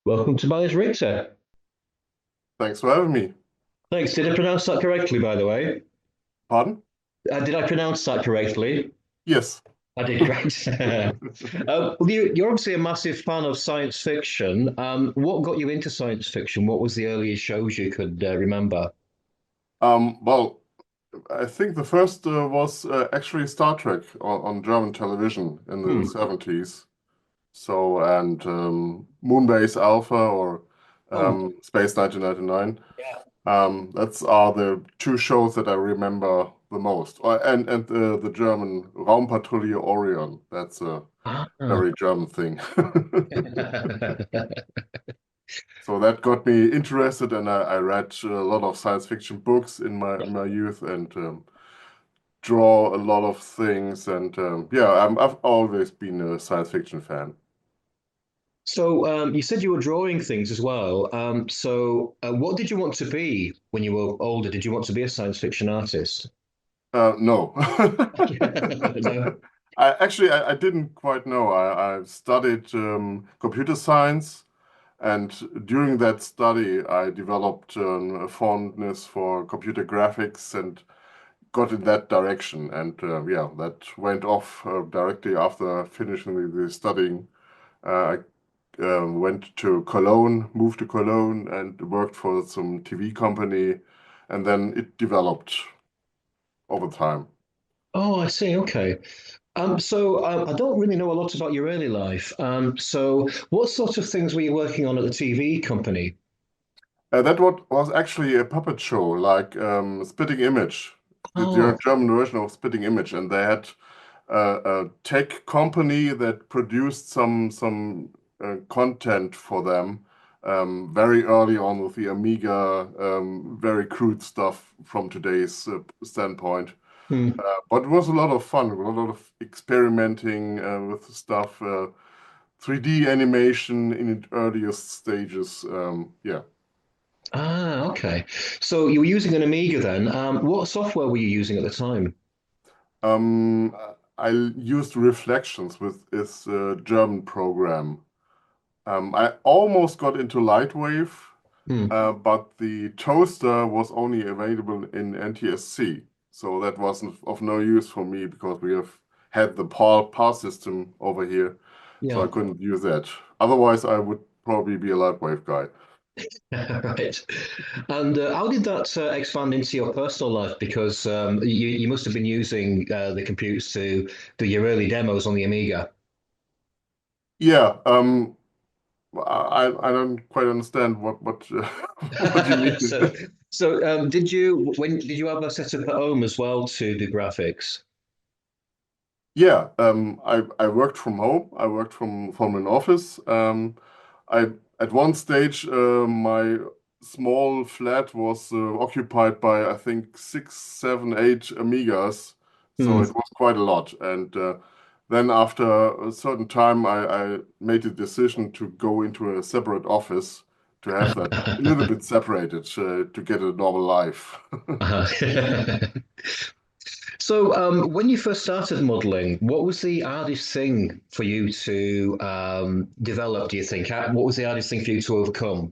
Welcome to Tobias Richter. Thanks for having me. Thanks. Did I pronounce that correctly, by the way? Pardon? Did I pronounce that correctly? Yes. I did, great. Well, you're obviously a massive fan of science fiction. What got you into science fiction? What was the earliest shows you could remember? Well, I think the first was actually Star Trek on German television in the Hmm. 70s. So, and Moonbase Alpha or Oh, Space 1999. yeah. That's are the two shows that I remember the most. And the German Raumpatrouille Orion. That's a Ah. very German thing. So that got me interested, and I read a lot of science fiction books in my youth, and draw a lot of things. And yeah, I've always been a science fiction fan. So you said you were drawing things as well. What did you want to be when you were older? Did you want to be a science fiction artist? No, No. I didn't quite know. I studied computer science, and during that study, I developed a fondness for computer graphics and got in that direction. And yeah, that went off directly after finishing the studying. I went to Cologne, moved to Cologne, and worked for some TV company, and then it developed over time. Oh, I see. Okay. I don't really know a lot about your early life. What sort of things were you working on at the TV company? That what was actually a puppet show, like Spitting Image, the Oh, German version of Spitting Image, and they had a tech company that produced some content for them very early on with the Amiga, very crude stuff from today's standpoint. hmm. But it was a lot of fun, a lot of experimenting with stuff, 3D animation in its earliest stages. Yeah. Ah, okay. So you were using an Amiga then. What software were you using at the time? Um, I used Reflections with this German program. I almost got into Lightwave, Hmm. but the toaster was only available in NTSC. So that wasn't of no use for me because we have had the PAL system over here. So I Yeah. couldn't use that. Otherwise, I would probably be a Lightwave guy. Right. And how did that expand into your personal life? Because you must have been using the computers to do your early demos on the Amiga. Yeah, I don't quite understand what what you mean. So, did you have a setup at home as well to do graphics? Yeah, I worked from home. I worked from an office. I at one stage my small flat was occupied by I think six, seven, eight Amigas, so Hmm. it was quite a lot. And then after a certain time, I made a decision to go into a separate office to have that a little bit separated to get a normal life. When you first started modeling, what was the hardest thing for you to develop, do you think? What was the hardest thing for you to overcome?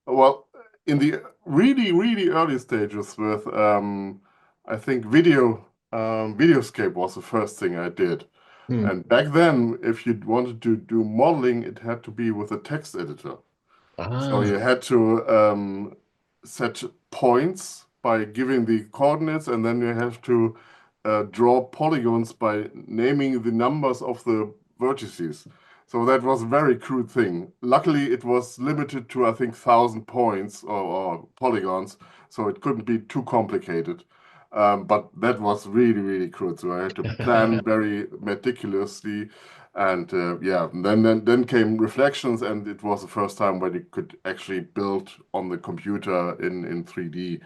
Well, in the really early stages with I think Videoscape was the first thing I did. Hmm. And back then, if you wanted to do modeling, it had to be with a text editor. So Ah, you had to set points by giving the coordinates, and then you have to draw polygons by naming the numbers of the vertices. So that was a very crude thing. Luckily, it was limited to, I think, 1,000 points or polygons, so it couldn't be too complicated. But that was really crude. So I had to plan very meticulously and yeah, then came Reflections, and it was the first time when you could actually build on the computer in 3D,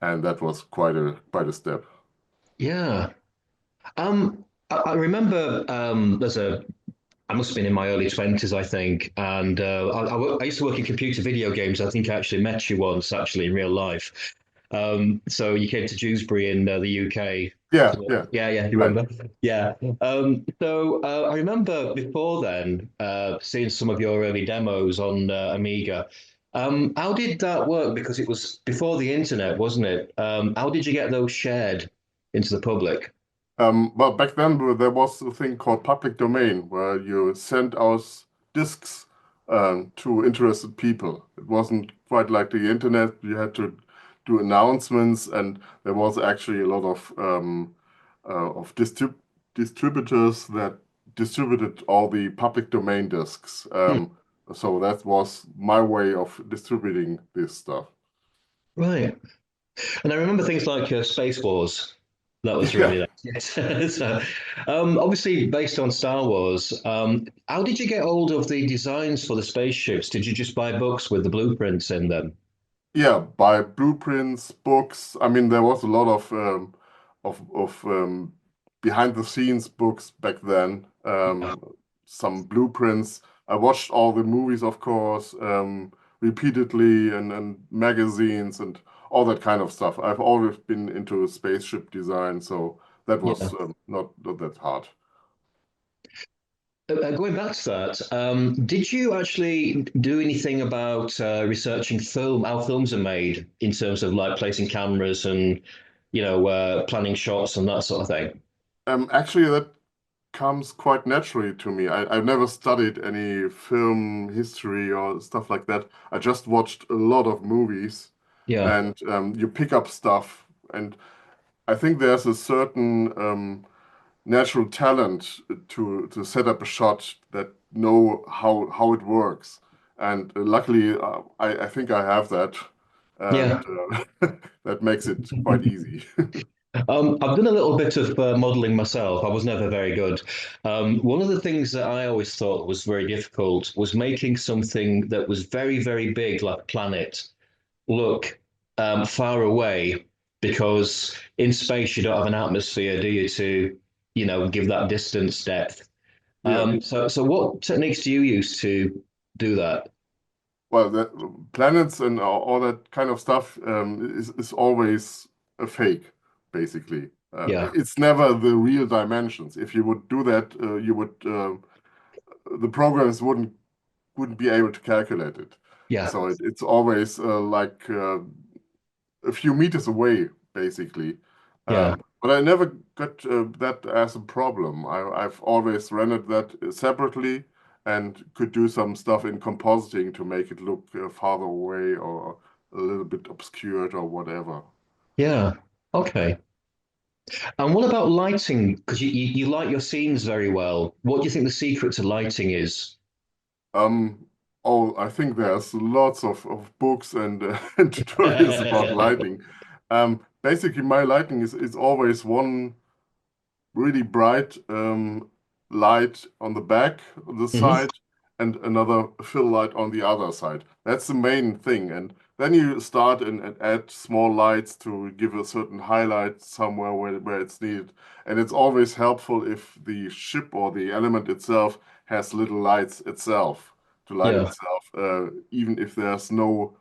and that was quite a step. yeah. I remember I must have been in my early 20s, I think. And I used to work in computer video games. I think I actually met you once, actually, in real life. So you came to Dewsbury in the UK. Yeah, yeah, Yeah, yeah, you right. remember? Yeah. I remember before then seeing some of your early demos on Amiga. How did that work? Because it was before the internet, wasn't it? How did you get those shared into the public? Well, back then there was a thing called public domain where you sent out disks to interested people. It wasn't quite like the internet. You had to do announcements, and there was actually a lot of distributors that distributed all the public domain disks. Hmm. So that was my way of distributing this stuff. Right. And I remember things like Space Wars. That was Yeah. really nice. So, obviously, based on Star Wars, how did you get hold of the designs for the spaceships? Did you just buy books with the blueprints in them? Yeah, by blueprints, books. I mean, there was a lot of behind the scenes books back then. Yeah. Some blueprints. I watched all the movies, of course, repeatedly, and magazines and all that kind of stuff. I've always been into spaceship design, so that Yeah. was not that hard. Going back to that, did you actually do anything about researching how films are made in terms of like placing cameras and, planning shots and that sort of thing? Actually, that comes quite naturally to me. I've never studied any film history or stuff like that. I just watched a lot of movies, Yeah. and you pick up stuff. And I think there's a certain natural talent to set up a shot that know how it works. And luckily, I think I have that, Yeah. and that makes it quite easy. I've done a little bit of modeling myself. I was never very good. One of the things that I always thought was very difficult was making something that was very, very big, like a planet, look far away, because in space you don't have an atmosphere, do you, to, give that distance depth. Yeah. So what techniques do you use to do that? Well, the planets and all that kind of stuff is always a fake, basically. Yeah, It's never the real dimensions. If you would do that, the programs wouldn't be able to calculate it. yeah, So it's always like a few meters away, basically. yeah. But I never got that as a problem. I've always rendered that separately and could do some stuff in compositing to make it look farther away or a little bit obscured or whatever. Yeah. Okay. And what about lighting? Because you light your scenes very well. What do you think the secret to lighting is? Um, oh, I think there's lots of books and, and tutorials about lighting. Basically, my lighting is always one really bright light on the back, on the Hmm. side, and another fill light on the other side. That's the main thing. And then you start and add small lights to give a certain highlight somewhere where it's needed. And it's always helpful if the ship or the element itself has little lights itself to light Yeah. itself, even if there's no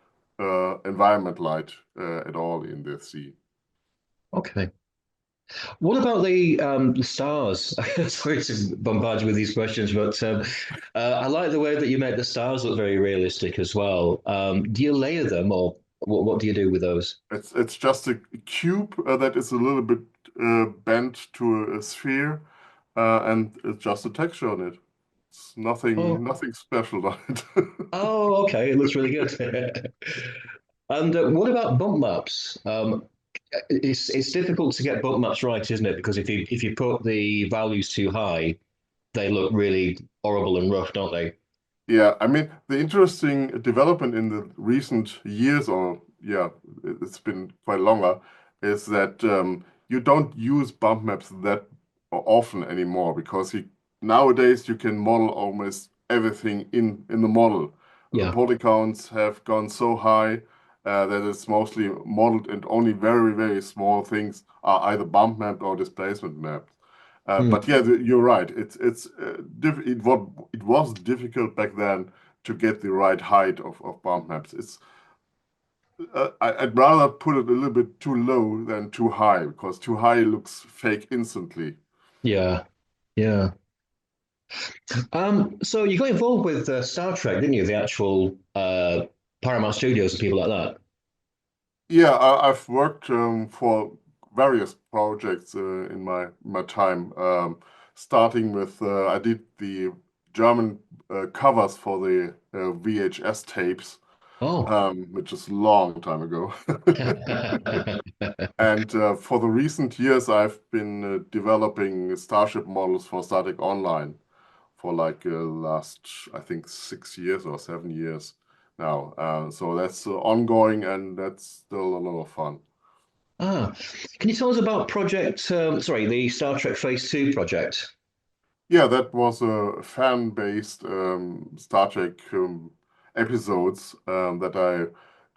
environment light at all in the sea. Okay. What about the stars? Sorry to bombard you with these questions, but I like the way that you make the stars look very realistic as well. Do you layer them, or what do you do with those? It's just a cube that is a little bit bent to a sphere, and it's just a texture on it. It's Oh, nothing special on it. oh, okay. It looks really good. And what about bump maps? It's difficult to get bump maps right, isn't it? Because if you put the values too high, they look really horrible and rough, don't they? Yeah, I mean, the interesting development in the recent years, or yeah, it's been quite longer, is that you don't use bump maps that often anymore because nowadays you can model almost everything in the model. The Yeah. poly counts have gone so high that it's mostly modeled, and only very small things are either bump mapped or displacement mapped. But Hmm. yeah, you're right. It was difficult back then to get the right height of bump maps. I'd rather put it a little bit too low than too high because too high looks fake instantly. Yeah, yeah. So you got involved with Star Trek, didn't you? The actual Paramount Studios and people like that. Yeah, I've worked for various projects in my time. Starting with I did the German covers for the VHS tapes, Oh. which is a long time ago. And for the recent years, I've been developing Starship models for Static Online for like last, I think, 6 years or 7 years now. So that's ongoing and that's still a lot of fun. Ah, can you tell us about the Star Trek Phase 2 project? Yeah, that was a fan-based Star Trek episodes that I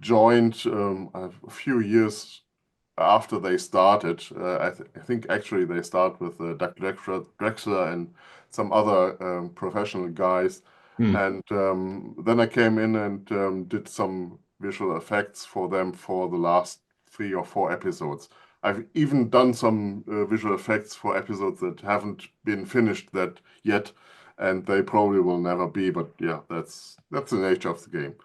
joined a few years after they started. I think actually they start with Dr. Drexler and some other professional guys. Hmm. And then I came in and did some visual effects for them for the last 3 or 4 episodes. I've even done some visual effects for episodes that haven't been finished that yet, and they probably will never be. But yeah, that's the nature of the game.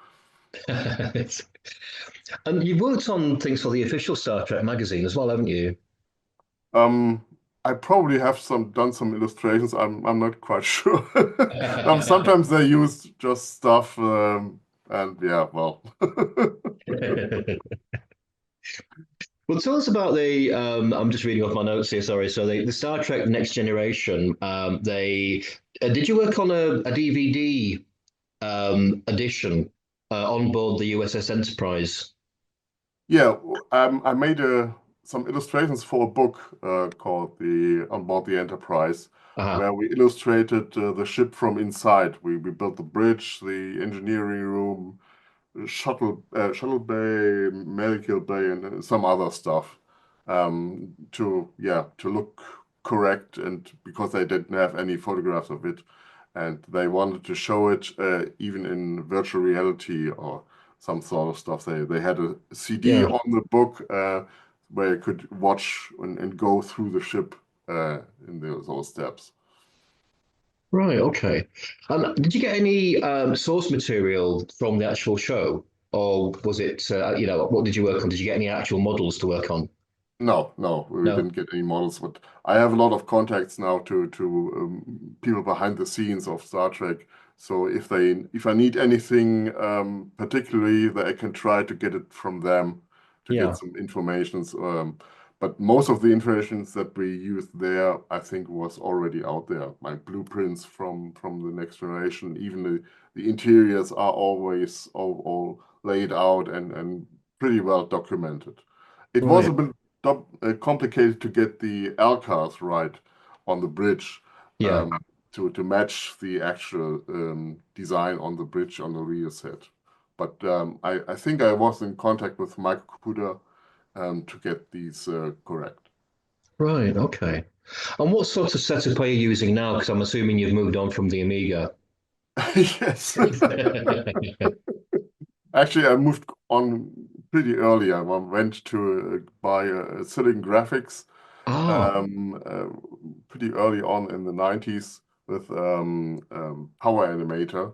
And you've worked on things for the official Star Trek magazine as well, haven't you? Um, I probably have some done some illustrations. I'm not quite sure. Sometimes they use just stuff, and yeah, well. Well, tell us about I'm just reading off my notes here, sorry. So the Star Trek Next Generation, did you work on a DVD edition on board the USS Enterprise? Yeah, I made some illustrations for a book called the On Board the Enterprise, Uh-huh. where we illustrated the ship from inside. We built the bridge, the engineering room, shuttle bay, medical bay, and some other stuff to look correct, and because they didn't have any photographs of it, and they wanted to show it even in virtual reality or some sort of stuff. They had a CD Yeah. on the book where you could watch and go through the ship in those steps. Right, okay. Did you get any source material from the actual show? Or was it, what did you work on? Did you get any actual models to work on? No, no, we No? didn't get any models, but I have a lot of contacts now to people behind the scenes of Star Trek. So if I need anything particularly, that I can try to get it from them to get Yeah. some informations. But most of the informations that we used there, I think, was already out there. My blueprints from the next generation, even the interiors are always all laid out and pretty well documented. It was a Right. bit complicated to get the Alcars right on the bridge Yeah. to match the actual design on the bridge on the real set. But I think I was in contact with Mike Kuda to get these correct. Right, okay. And what sort of setup are you using now? Because I'm assuming you've moved on from the Amiga. Yes. Actually, I moved on pretty early. I went to buy Silicon Graphics Ah, um, uh, pretty early on in the 90s with Power Animator,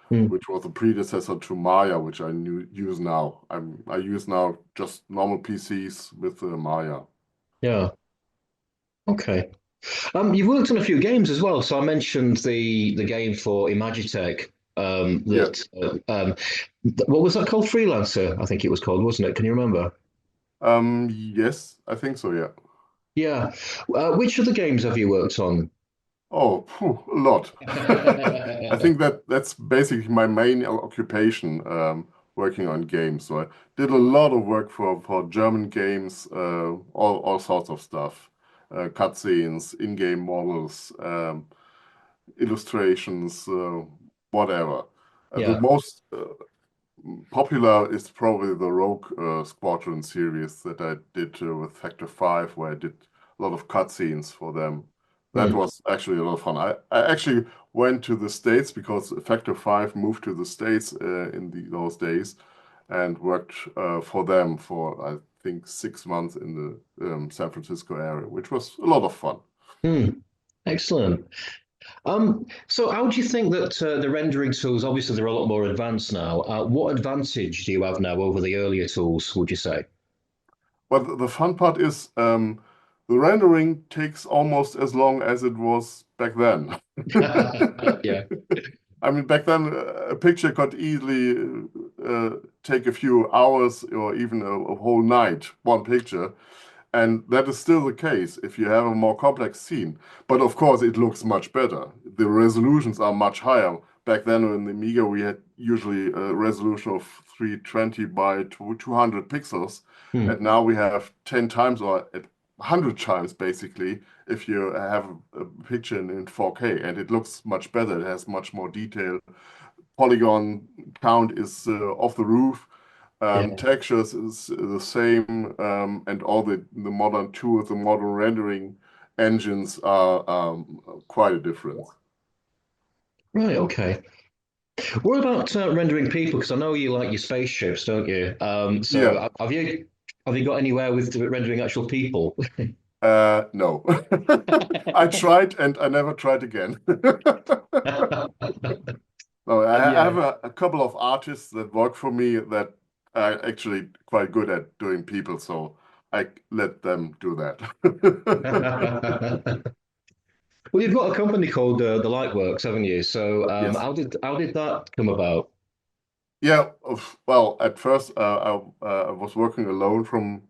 hmm, which was a predecessor to Maya, which use now. I use now just normal PCs with Maya. yeah, okay. You've worked on a few games as well. So I mentioned the game for Imagitech. Yeah. What was that called? Freelancer, I think it was called, wasn't it? Can you remember? Yes, I think so, yeah. Yeah. Which other games have you worked on? Oh, phew, a lot. I think that's basically my main occupation, working on games. So I did a lot of work for German games, all sorts of stuff, cutscenes, in-game models, illustrations, whatever. The Yeah. most popular is probably the Rogue Squadron series that I did with Factor 5, where I did a lot of cutscenes for them. That Hmm. was actually a lot of fun. I actually went to the States because Factor 5 moved to the States in those days. and worked for them for, I think, 6 months in the San Francisco area, which was a lot of fun. Hmm. Excellent. So how do you think that the rendering tools, obviously they're a lot more advanced now. What advantage do you have now over the earlier tools, would you say? But the fun part is the rendering takes almost as long as it was back then. Yeah. I mean, back then, a picture could easily take a few hours or even a whole night, one picture. And that is still the case if you have a more complex scene. But of course, it looks much better. The resolutions are much higher. Back then in the Amiga, we had usually a resolution of 320 by 200 pixels. Hmm. And now we have 10 times or 100 times basically if you have a picture in 4K. And it looks much better. It has much more detail. Polygon count is off the roof. Yeah. Textures is the same, and all the modern tools, the modern rendering engines are quite a difference. Right. Okay. What about rendering people? Because I know you like your spaceships, don't you? So Yeah, have you got anywhere with rendering actual people? no. I tried and I never tried again. No, I Yeah. have a couple of artists that work for me that are actually quite good at doing people, so I let them do that. Well, you've got a company called the Lightworks, haven't you? So Yes. how did that come about? Yeah, well, at first I was working alone from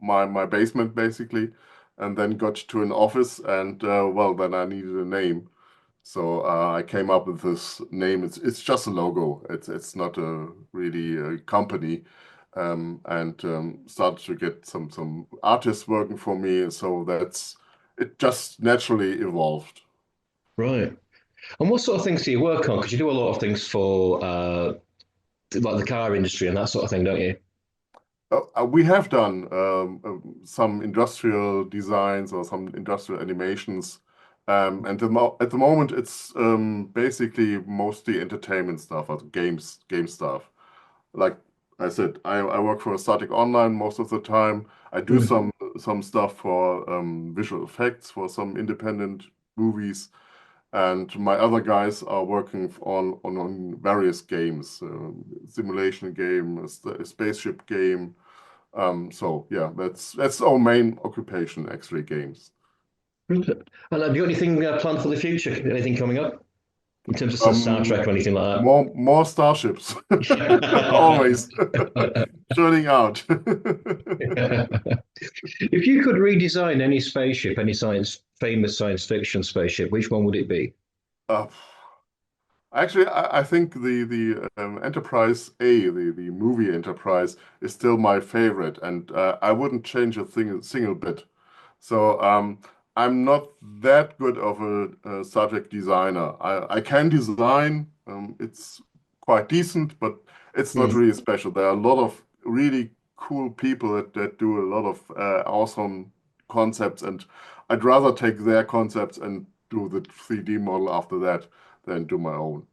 my basement basically, and then got to an office, and well, then I needed a name, so I came up with this name. It's just a logo. It's not a really a company, and started to get some artists working for me. So that's it. Just naturally evolved. Right. And what sort of things do you work on? Because you do a lot of things for like the car industry and that sort of thing, don't you? We have done some industrial designs or some industrial animations, and at the moment it's basically mostly entertainment stuff, or game stuff. Like I said, I work for Static Online most of the time. I do Hmm. some stuff for visual effects for some independent movies, and my other guys are working on various games, simulation game, a spaceship game. So yeah, that's our main occupation, actually, games. Brilliant. And have you got anything planned for the future? Anything coming up in terms of Star Trek Um, or anything like more starships, always that? churning out. If you could redesign any spaceship, any famous science fiction spaceship, which one would it be? Uh, Actually, I think the Enterprise A, the movie Enterprise, is still my favorite, and I wouldn't change a single bit. So I'm not that good of a subject designer. I can design. It's quite decent, but it's not Hmm. really special. There are a lot of really cool people that do a lot of awesome concepts, and I'd rather take their concepts and do the 3D model after that than do my own.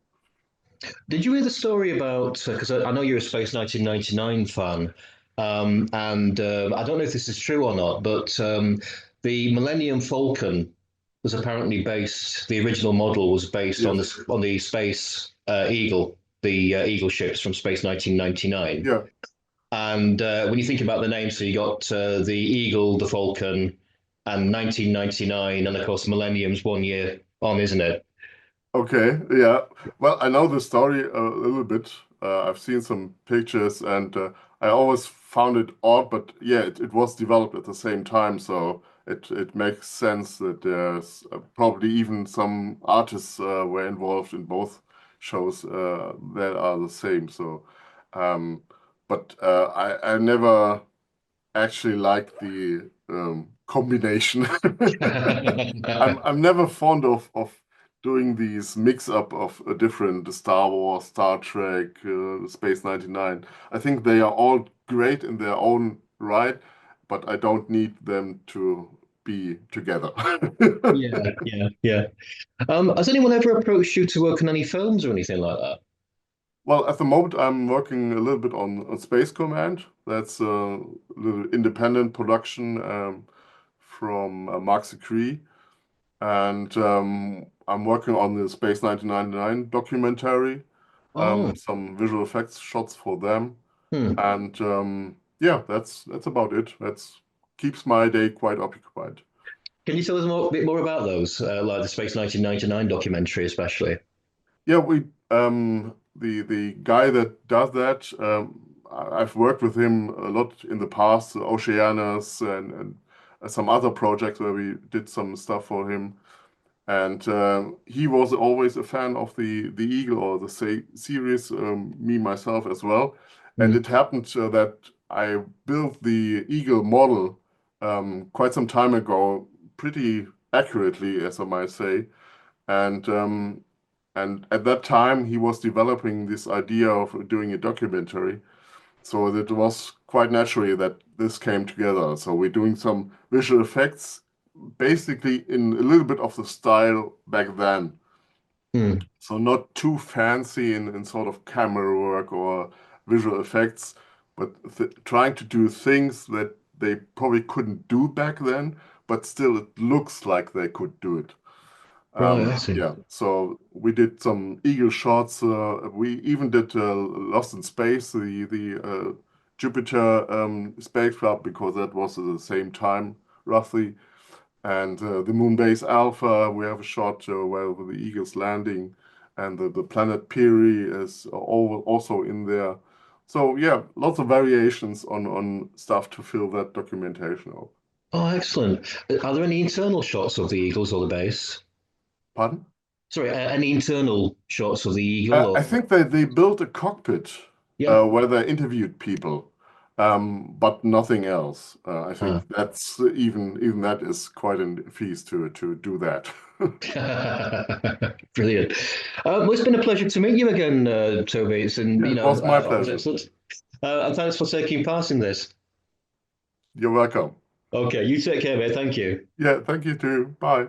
Did you hear the story about? Because I know you're a Space 1999 fan, and I don't know if this is true or not, but the Millennium Falcon was apparently based. The original model was based Yes. on the Space Eagle, the Eagle ships from Space 1999. Yeah. And when you think about the name, so you got the Eagle, the Falcon, and 1999, and of course Millennium's 1 year on, isn't it? Okay. Yeah. Well, I know the story a little bit. I've seen some pictures, and I always found it odd, but yeah, it was developed at the same time, so it makes sense that there's probably even some artists were involved in both shows that are the same. So, um, but I never actually like the combination. I'm never fond of doing these mix up of a different Star Wars, Star Trek, Space 99. I think they are all great in their own right, but I don't need them to be together. Yeah, yeah, yeah. Has anyone ever approached you to work on any films or anything like that? Well, at the moment, I'm working a little bit on Space Command. That's a little independent production from Mark Secree. And I'm working on the Space 1999 documentary, Oh, some visual effects shots for them. hmm. And yeah, that's about it. That's keeps my day quite occupied. Can you tell us a bit more about those, like the Space 1999 documentary, especially? Yeah, we the guy that does that, I've worked with him a lot in the past, Oceanus and some other projects where we did some stuff for him. And he was always a fan of the Eagle or the series, me myself as well. And Hmm. it happened that I built the Eagle model quite some time ago, pretty accurately, as I might say. And and at that time, he was developing this idea of doing a documentary. So it was quite naturally that this came together. So we're doing some visual effects, basically in a little bit of the style back then. Hmm. So not too fancy in sort of camera work or visual effects, but th trying to do things that they probably couldn't do back then, but still it looks like they could do it. Right, I see. Yeah, so we did some eagle shots. We even did Lost in Space, the Jupiter spacecraft, because that was at the same time, roughly. And the Moon Base Alpha, we have a shot where the Eagle's landing, and the planet Peary is also in there. So yeah, lots of variations on stuff to fill that documentation out. Oh, excellent. Are there any internal shots of the Eagles or the base? Pardon? Sorry, any internal shots of the Eagle I or? think they built a cockpit Yeah. where they interviewed people, but nothing else. I think Ah. that's even that is quite a feast to do that. Brilliant. Well, it's been a pleasure to meet you again, Toby. Yeah, it was my That was pleasure. excellent. And thanks for taking part in this. You're welcome. Okay, you take care, mate. Thank you. Yeah, thank you too. Bye.